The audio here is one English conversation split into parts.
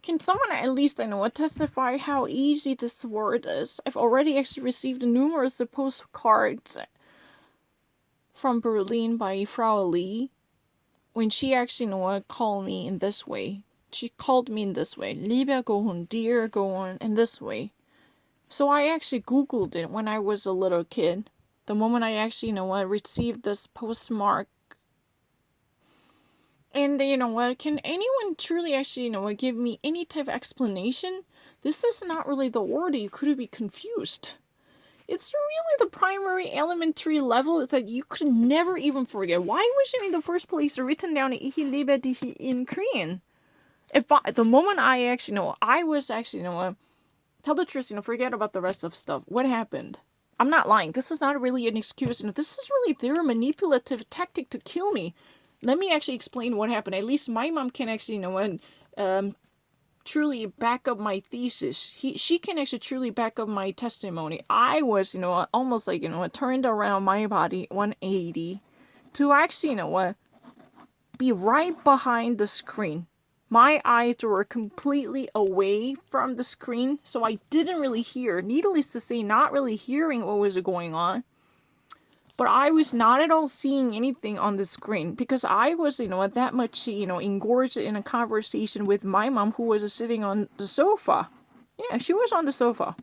Can someone at least, I know what, testify how easy this word is? I've already actually received numerous postcards from Berlin by Frau Lee when she actually, you know what, called me in this way. She called me in this way. Liebe Gohun, dear Gohun, in this way. So I actually Googled it when I was a little kid. The moment I actually, you know what, received this postmark. And you know what, can anyone truly actually, you know what, give me any type of explanation? This is not really the word, you could be confused. It's really the primary elementary level that you could never even forget. Why was it in the first place written down in Korean? The moment I actually know, I was actually, you know, tell the truth, you know, forget about the rest of stuff. What happened? I'm not lying. This is not really an excuse. You know, this is really their manipulative tactic to kill me. Let me actually explain what happened. At least my mom can actually, you know, truly back up my thesis. She can actually truly back up my testimony. I was, you know, almost like, you know, turned around my body 180 to actually, you know what, be right behind the screen. My eyes were completely away from the screen, so I didn't really hear. Needless to say, not really hearing what was going on. But I was not at all seeing anything on the screen because I was, you know, that much, you know, engorged in a conversation with my mom who was sitting on the sofa. Yeah, she was on the sofa.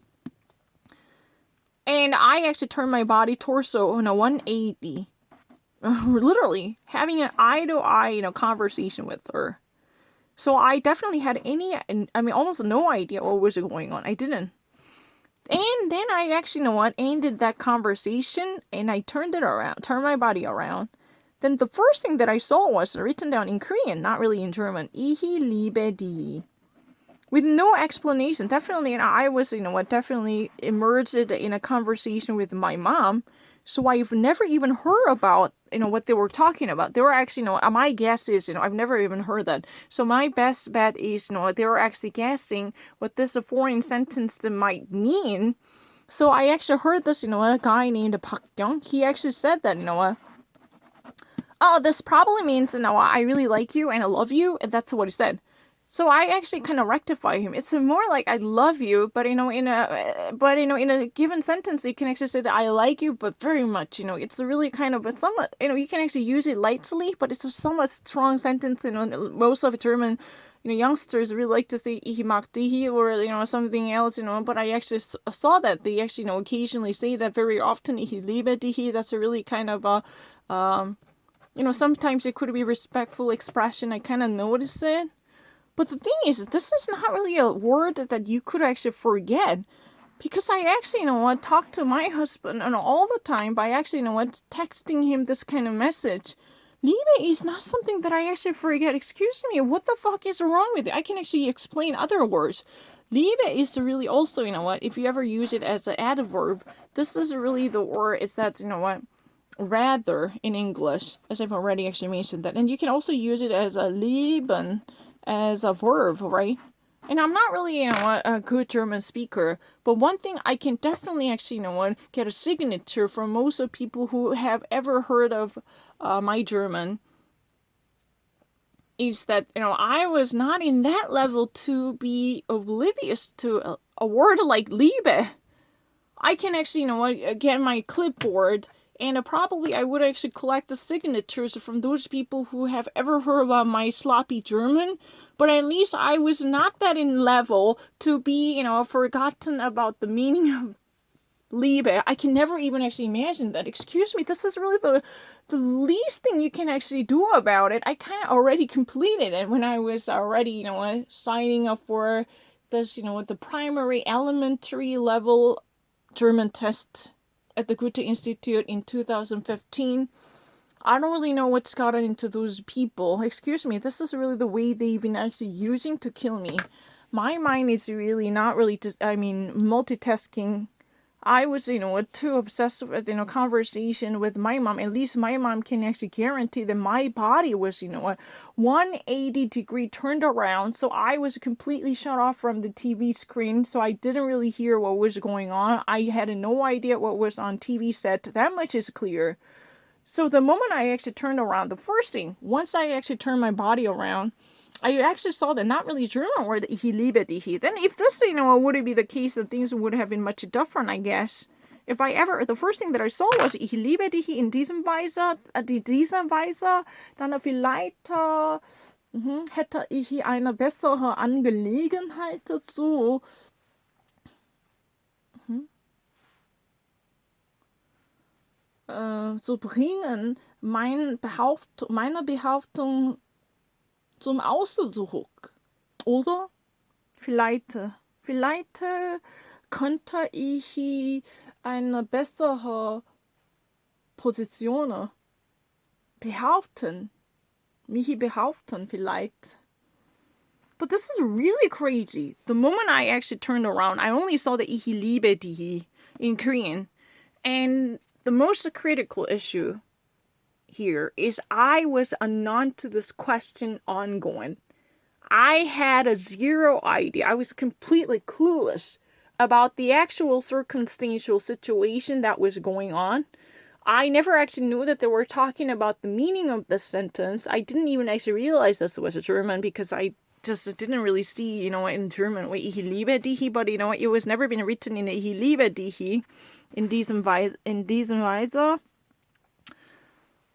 And I actually turned my body torso on a 180. Literally having an eye-to-eye, you know, conversation with her. So I definitely had almost no idea what was going on. I didn't. And then I actually, you know what, ended that conversation and I turned my body around. Then the first thing that I saw was written down in Korean, not really in German. Ich liebe dich. With no explanation. Definitely, and I was, you know what, definitely immersed in a conversation with my mom. So I've never even heard about, you know, what they were talking about. They were actually, you know, my guess is, you know, I've never even heard that. So my best bet is, you know, they were actually guessing what this foreign sentence might mean. So I actually heard this, you know, a guy named Park Young. He actually said that, you know what, oh, this probably means, you know, I really like you and I love you. And that's what he said. So I actually kind of rectify him. It's more like I love you, but you know, in a given sentence, you can actually say that I like you, but very much. You know, it's really kind of a somewhat. You know, you can actually use it lightly, but it's a somewhat strong sentence. You know, most of German, you know, youngsters really like to say "ich mag dich" or you know something else. You know, but I actually saw that they actually, you know, occasionally say that very often. "Ich liebe dich." That's a really kind of a you know, sometimes it could be respectful expression. I kind of notice it. But the thing is, this is not really a word that you could actually forget. Because I actually, you know what, talk to my husband and all the time by actually, you know what, texting him this kind of message. Liebe is not something that I actually forget. Excuse me, what the fuck is wrong with it? I can actually explain other words. Liebe is really also, you know what, if you ever use it as an adverb, this is really the word, it's that, you know what, rather in English, as I've already actually mentioned that. And you can also use it as a lieben, as a verb, right? And I'm not really, you know, a good German speaker, but one thing I can definitely actually, you know what, get a signature from most of people who have ever heard of my German is that, you know, I was not in that level to be oblivious to a word like Liebe. I can actually, you know what, get my clipboard and probably I would actually collect the signatures from those people who have ever heard about my sloppy German. But at least I was not that in level to be, you know, forgotten about the meaning of Liebe. I can never even actually imagine that. Excuse me, this is really the least thing you can actually do about it. I kind of already completed it when I was already, you know, signing up for this, you know, the primary elementary level German test at the Goethe Institute in 2015. I don't really know what's gotten into those people. Excuse me, this is really the way they've been actually using to kill me. My mind is really not really, multitasking. I was, you know, too obsessed with, you know, conversation with my mom. At least my mom can actually guarantee that my body was, you know, a 180-degree turned around. So I was completely shut off from the TV screen. So I didn't really hear what was going on. I had no idea what was on TV set. That much is clear. So the moment I actually turned around, the first thing, once I actually turned my body around, I actually saw that not really German word, ich liebe dich. Then if this, would be the case, that things would have been much different, I guess. If I ever, the first thing that I saw was ich liebe dich in diesem Weise, dieser Weise, dann vielleicht hätte ich eine bessere Angelegenheit dazu. Zu bringen, meine Behauptung zum Ausdruck. Oder vielleicht könnte ich eine bessere Position behaupten. Mich behaupten vielleicht. But this is really crazy. The moment I actually turned around, I only saw the ich liebe dich in Korean. And the most critical issue here is I was unknown to this question ongoing. I had a zero idea. I was completely clueless about the actual circumstantial situation that was going on. I never actually knew that they were talking about the meaning of the sentence. I didn't even actually realize this was German because I just didn't really see, in German, ich liebe dich, but, it was never been written in ich liebe dich in diesem Weise.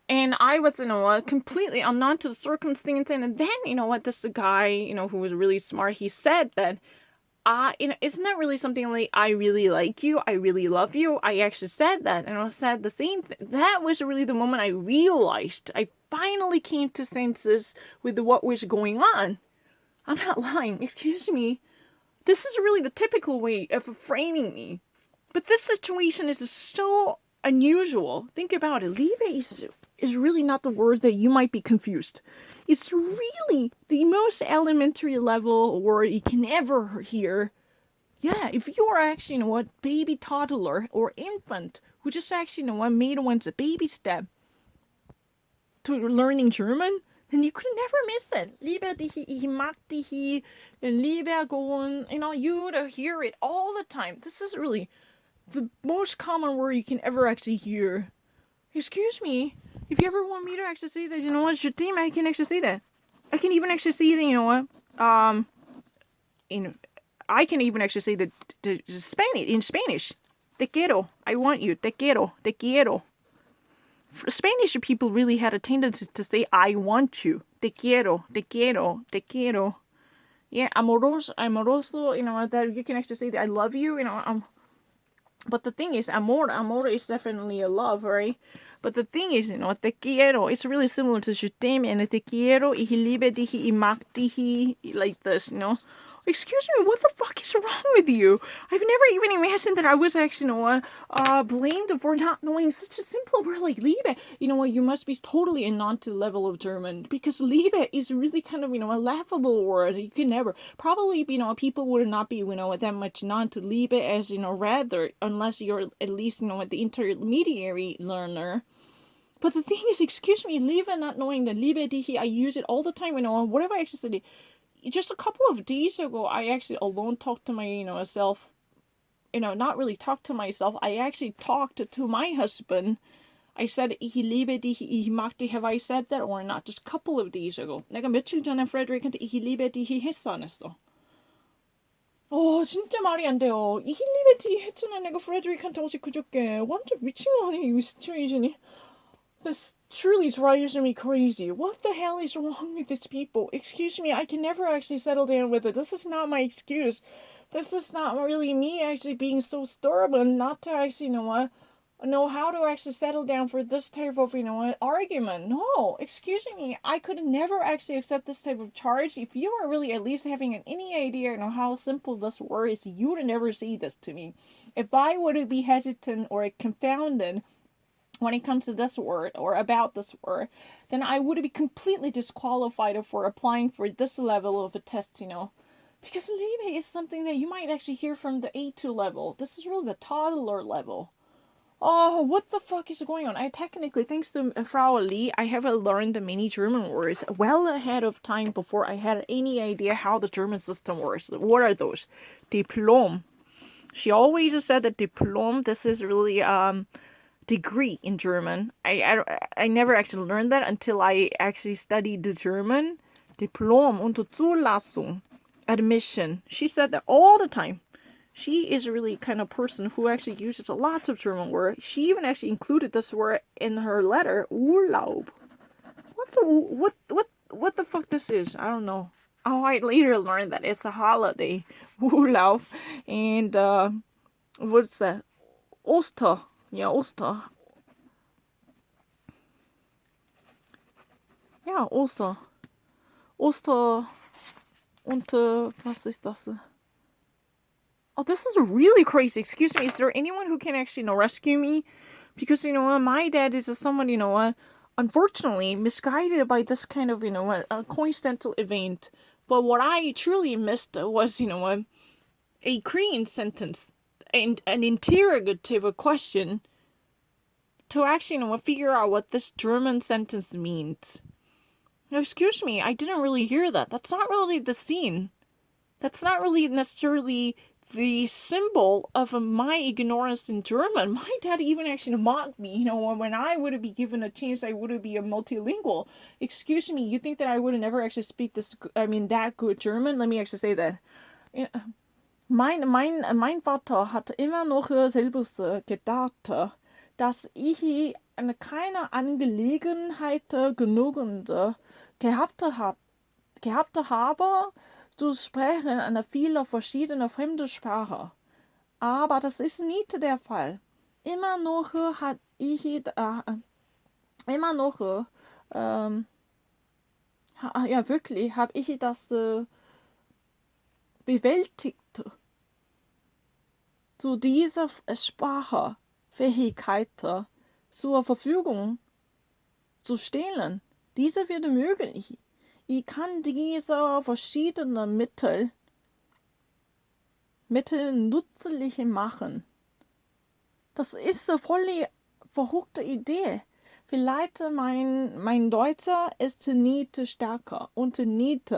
And I was, completely unknown to the circumstance. And then, this guy, who was really smart, he said that, isn't that really something like, I really like you, I really love you? I actually said that, and I said the same thing. That was really the moment I realized, I finally came to senses with what was going on. I'm not lying, excuse me. This is really the typical way of framing me. But this situation is so unusual. Think about it. Liebe is really not the word that you might be confused. It's really the most elementary level word you can ever hear. Yeah, if you are actually, baby toddler or infant who just actually, made once a baby step to learning German, then you could never miss it. Liebe dich, ich mag dich, Liebergon, you would hear it all the time. This is really the most common word you can ever actually hear. Excuse me, if you ever want me to actually say that, je t'aime, I can actually say that. I can even actually say that, I can even actually say that in Spanish. Te quiero, I want you, te quiero, te quiero. Spanish people really had a tendency to say, I want you. Te quiero, te quiero, te quiero. Yeah, amoroso, that you can actually say that I love you, but the thing is, amor is definitely a love, right? But the thing is, te quiero, it's really similar to je t'aime, and te quiero, ich liebe dich, ich mag dich, like this, Excuse me, what the fuck is wrong with you? I've never even imagined that I was actually, blamed for not knowing such a simple word like Liebe. You must be totally a non-to level of German, because Liebe is really kind of, a laughable word. You can never, probably, people would not be, that much non-to Liebe as, rather, unless you're at least, the intermediary learner. But the thing is, excuse me, Liebe, not knowing that Liebe dich, I use it all the time, whatever I actually study. Just a couple of days ago, I actually alone talked to my, self, not really talked to myself. I actually talked to my husband. I said, ich liebe dich, ich mag dich. Have I said that or not? Just a couple of days ago. 내가 며칠 전에 Frederick한테 ich liebe dich 했어, 안 했어? 진짜 말이 안 돼요. ich liebe dich 했잖아, 내가 Frederick한테 어제 그저께. 완전 미친 거 아니야, 이 시츄에이션이. This truly drives me crazy. What the hell is wrong with these people? Excuse me, I can never actually settle down with it. This is not my excuse. This is not really me actually being so stubborn not to actually, know how to actually settle down for this type of, argument. No, excuse me, I could never actually accept this type of charge. If you were really at least having any idea, how simple this word is, you would never say this to me. If I would be hesitant or confounded when it comes to this word or about this word, then I would be completely disqualified for applying for this level of a test, Because Liebe is something that you might actually hear from the A2 level. This is really the toddler level. Oh, what the fuck is going on? I technically, thanks to Frau Lee, I have learned many German words well ahead of time before I had any idea how the German system works. What are those? Diplom. She always said that Diplom, this is really, degree in German. I never actually learned that until I actually studied the German. Diplom unter Zulassung. Admission. She said that all the time. She is really kind of person who actually uses lots of German words. She even actually included this word in her letter, Urlaub. What the fuck this is? I don't know. Oh, I later learned that it's a holiday, Urlaub, and what's that? Oster. Yeah, Oster. Ja, Oster. Oster und was ist das? Oh, this is really crazy. Excuse me. Is there anyone who can actually, rescue me? Because, my dad is someone, unfortunately misguided by this kind of, a coincidental event. But what I truly missed was, a Korean sentence and an interrogative question to actually, figure out what this German sentence means. Now, excuse me, I didn't really hear that. That's not really the scene. That's not really necessarily the symbol of my ignorance in German. My dad even actually mocked me, when I would be given a chance, I would be a multilingual. Excuse me, you think that I would never actually speak that good German? Let me actually say that. Ja, mein Vater hat immer noch selbst gedacht, dass ich an keiner Angelegenheit genügend gehabt habe, zu sprechen eine viele verschiedene fremde Sprachen. Aber das ist nicht der Fall. Immer noch hat ich immer noch ja wirklich habe ich das bewältigt, zu dieser Sprachfähigkeit zur Verfügung zu stellen. Diese wird möglich. Ich kann diese verschiedenen Mittel nützlich machen. Das ist eine voll verrückte Idee. Vielleicht mein Deutscher ist nicht stärker und nicht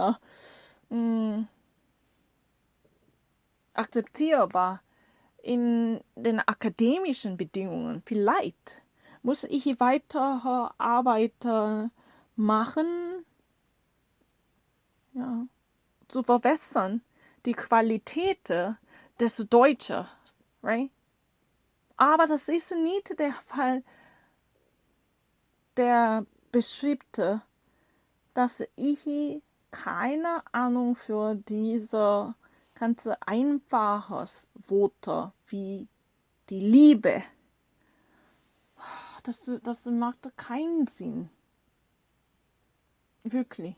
akzeptierbar in den akademischen Bedingungen. Vielleicht muss ich weiter Arbeit machen, ja, zu verbessern die Qualität des Deutschen, right? Aber das ist nicht der Fall, der beschreibt, dass ich keine Ahnung für diese ganz einfaches Wörter wie die Liebe. Das macht keinen Sinn. Wirklich.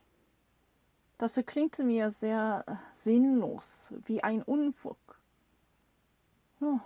Das klingt mir sehr sinnlos, wie ein Unfug. Ja.